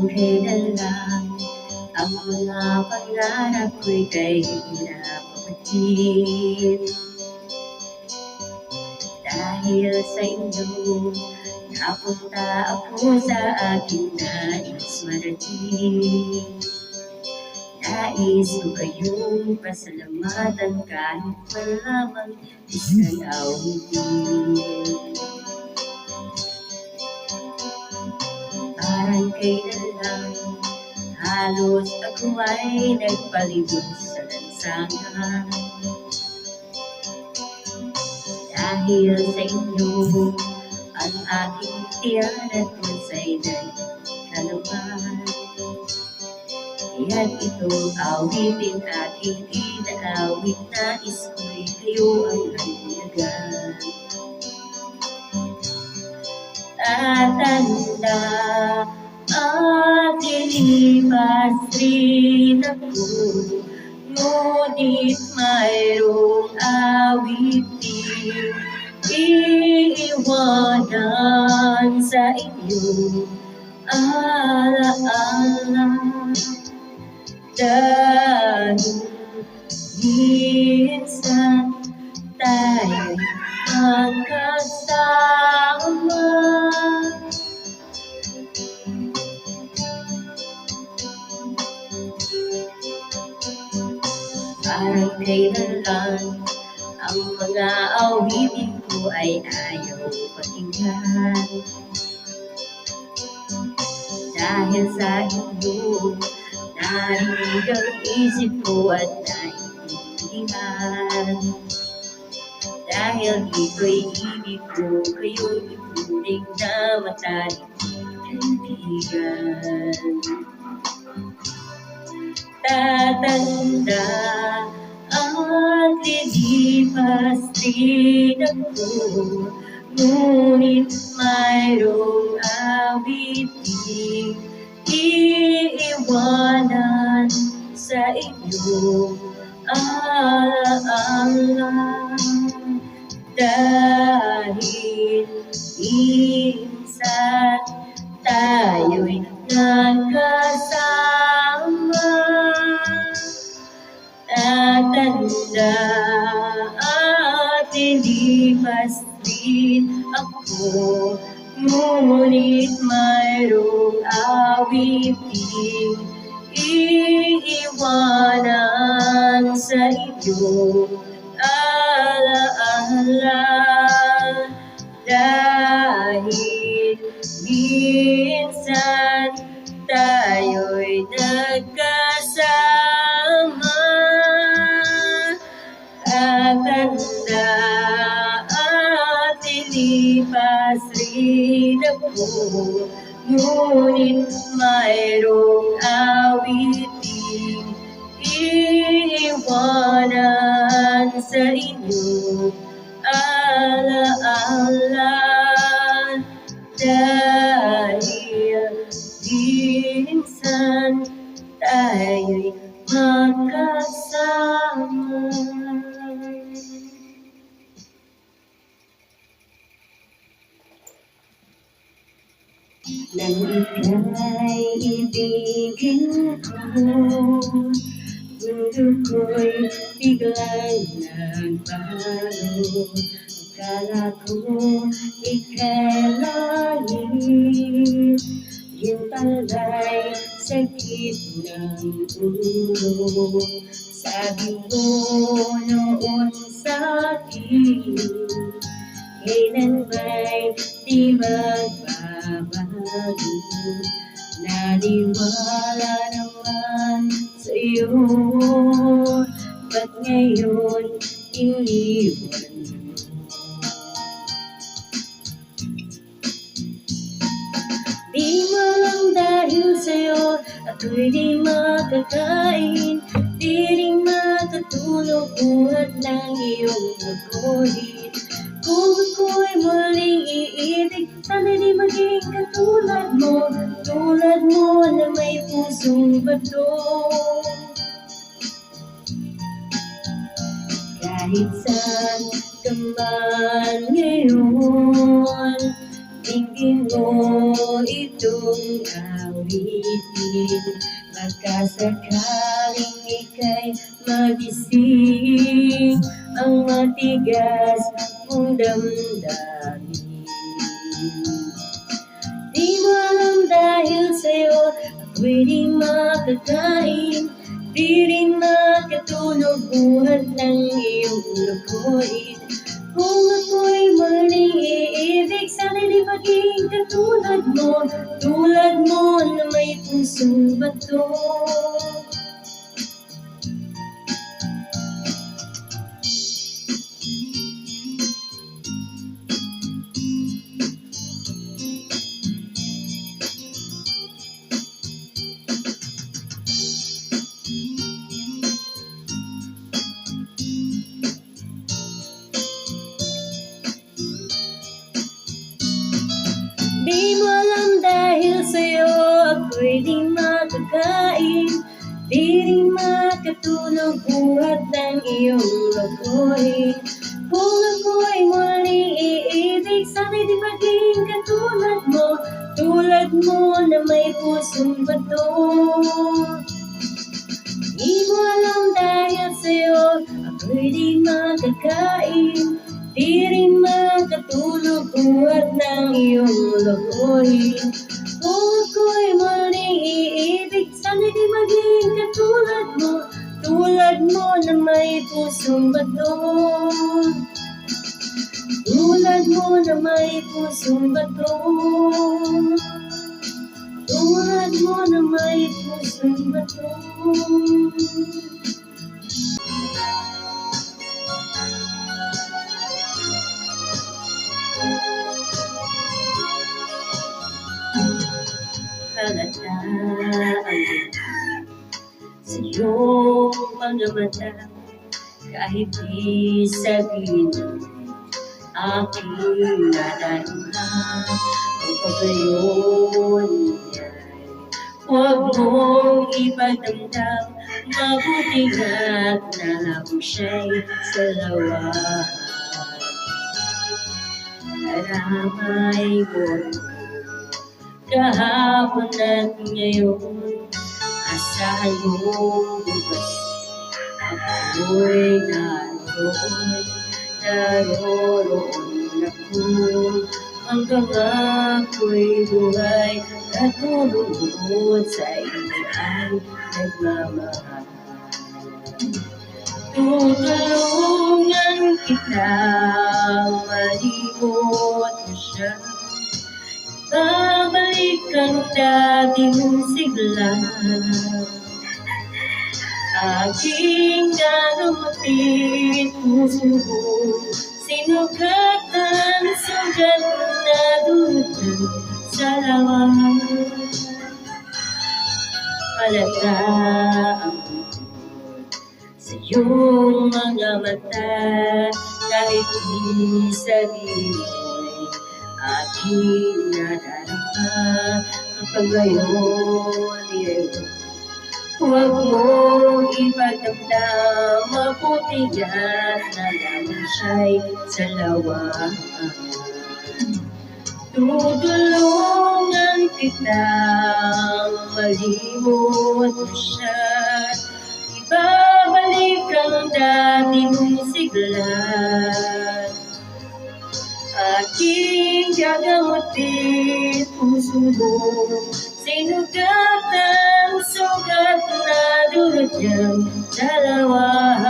kailan lang ang mga pangarap ko'y kay napapatid. Dahil sa inyo, napunta ako sa aking nais marating. Nais ko kayong pasalamatan kahit malamang isang awitin. Parang kailan lang, halos ako ay nagpalibot sa lansangan. Dahil sa inyo, ang aking tiyan at puso'y nagkalaman. Kaya't itong awitin aking inaawit, nais ko'y kayo ang halagan. Tatanda at lilipas rin ako, ngunit mayroong awitin iiwanan sa inyo. Alaala dahil minsan tayo'y magkasama. Parang kailan lang ang mga awitin ko ay ayaw pakinggan. Dahil sa inyo, narinig ang isip ko at naiintindihan. Dahil dito'y ibig ko kayo'y ituring na mataling kaibigan. Tatanda at lilipas din ako, ngunit mayroong awitin iiwanan sa inyo. Alaala dahil minsan tayo'y nagkasama. Tatanda at lilipas din ako, ngunit mayroong awitin iiwanan sa inyo. Alaala dahil minsan tayo'y nagkasama. Tatanda at lilipas rin ako, ngunit mayroong awitin iiwanan sa inyo. Alaala dahil minsan tayo'y magkasama. Nang ika'y ibigin ko, mundo ko'y biglang nagbago. Akala ko ika'y langit, yun pala'y sakit ng ulo. Sabi ko noon sa'kin, kailan ba'y di magbabago? Naniwala naman sa'yo, ba't ngayon iniwan mo? Di malang dahil sa'yo ako'y di makakain, di rin makatulog buhat ng iyong pagkulit. Kung ako'y muling iibig, sana di maging katulad mo na may pusong bato. Kahit saan ka man ngayon, tingin mo itong awitin. Baka sakaling ika'y magising ang matigas mong damdamin. Di mo alam dahil sa'yo ako'y di makakain, di rin makatulog buhat ng iyong lukuin. Kung ako'y muling iibig, sana'y di maging katulad mo na may pusong bato. Di mo alam dahil sa'yo ako'y di makakain, di rin makatulog buhat ng iyong lukuin. Kung ako'y muling iibig, sana'y di maging tulad mo na may pusong bato. Di mo alam dahil sa'yo ako'y di makakain, di rin makatulog buhat ng iyong lukuin. Kung ako'y muling iibig, sana'y di maging tulad mo na may pusong bato. Tulad mo na may pusong bato. Tulad mo na may pusong bato. Halata ang sa iyong mga mata, kahit di sabihin aking nadarama. Ang pagayon niya'y huwag mong ipagdamdam, mabuti nga't nahapon siya'y sa lawan. Karamay mo kahapon at ngayon, asahan mo bukas ako'y naroroon ako. Hanggang ako'y buhay at lulubog sa iyo ay nagmamahal. Tutulungan kitang malimot na siya, babalik ang dating sigla. Aking gagamutin puso mo, sinugatan, sugat na dutan sa lawan. Halata ang bukod sa iyong mga mata, kahit di sabihin mo'y aking nadarama. Kapag ngayon ay huwag mong ipagdamdam, mabuti nga't nalaman siya'y sa lawan. Tutulungan kitang malimot na siya, ibabalik ang dating sigla. Aking gagamutin puso mo, sinugatan, sugat na dulot niyang dalawan.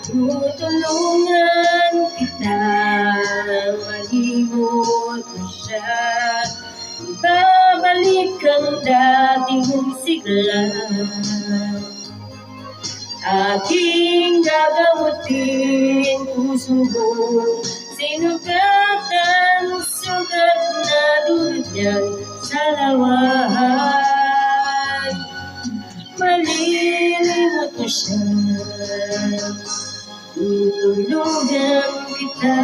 Tutulungan kitang malimot na siya, ibabalik ang dating sigla. Aking gagamutin puso mo, sinugatan, sugat na dulot niyang sa lawan. Malilimot mo siya, tutulugan kita.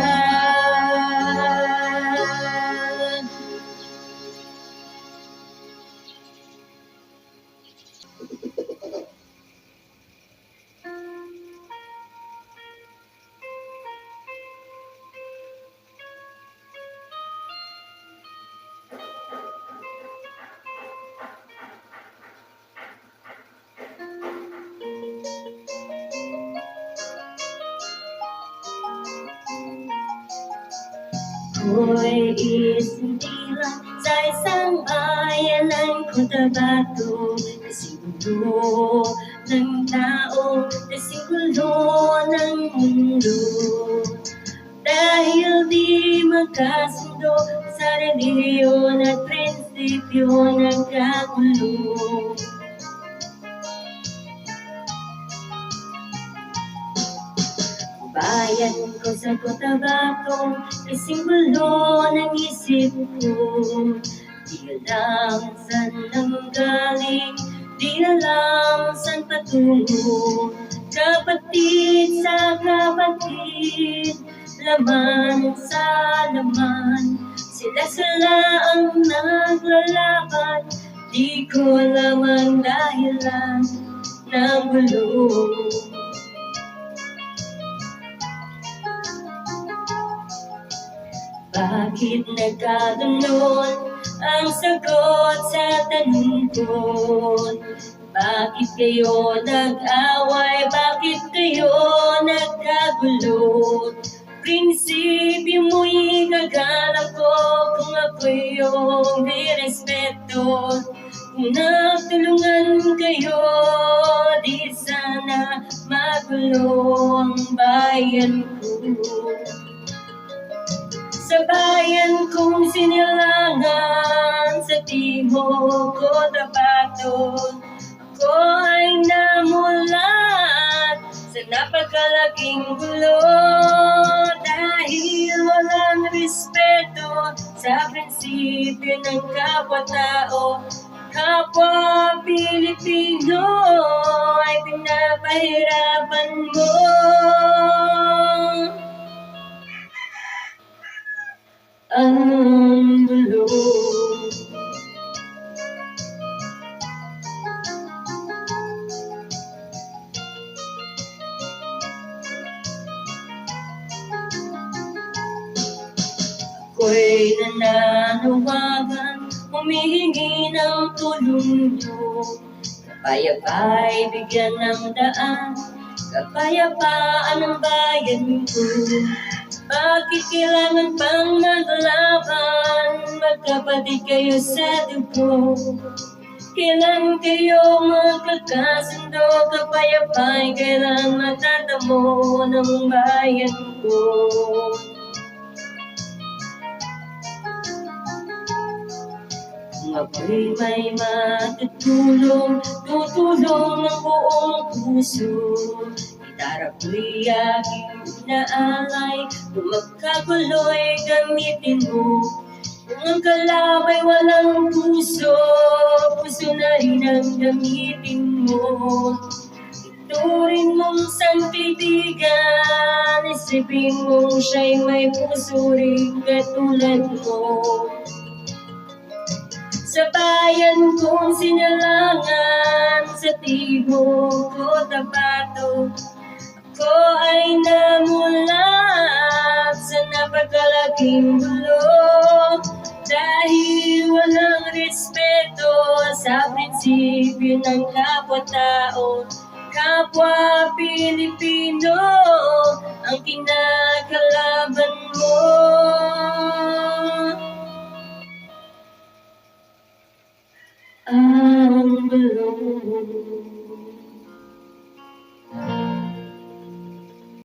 ako'y isindihan sa isang bayan ng Cotabato. Kasing gulo ng tao, kasing gulo ng mundo. Dahil di magkasundo sa reliyon at prinsipyo ng kagulo. Bayan ko sa Cotabato, kasing gulo ng isip ko. Di alam saan nanggaling, di alam saan patungo. Kapatid sa kapatid, laman sa laman, sila ang naglalakad. Di ko alam ang dahilan ng gulo. Bakit nagkaganon ang sagot sa tanong ko? Bakit kayo nag-away? Bakit kayo nagkagulo? Prinsipyo mo'y kagalang ko kung ako'y iyong direspeto. Kung nagtulungan kayo, di sana magulo ang bayan ko. Sa bayan kong sinilangan sa timog Cotabato, ako ay namulat sa napakalaking gulo. Dahil walang respeto sa prinsipyo ng kapwa-tao, kapwa Pilipino ay pinapahirapan mo. Ang gulo. Ako'y nananawagan, humihingi ng tulong niyo. Kapayapa'y bigyan ng daan, kapayapaan ang bayan ko. Bakit kailangan pang maglaban? Magkapatid kayo sa dugo. Kailan kayo magkakasundo? Kapayapa'y kailan matatamo ng bayan ko. Kung ako'y may matutulong, tutulong ng buong puso. Gitara ko'y aking inaalay, kung magkagulo'y gamitin mo. Kung ang kalabay walang puso, puso na rin ang gamitin mo. Ituring mong isang kaibigan, isipin mong siya'y may puso rin katulad mo. Sa bayan kong sinilangan sa timog Cotabato, ako ay namulat sa napakalaking gulo. Dahil walang respeto sa prinsipyo ng kapwa-tao, kapwa Pilipino ang kinakalaban mo. Ang gulo.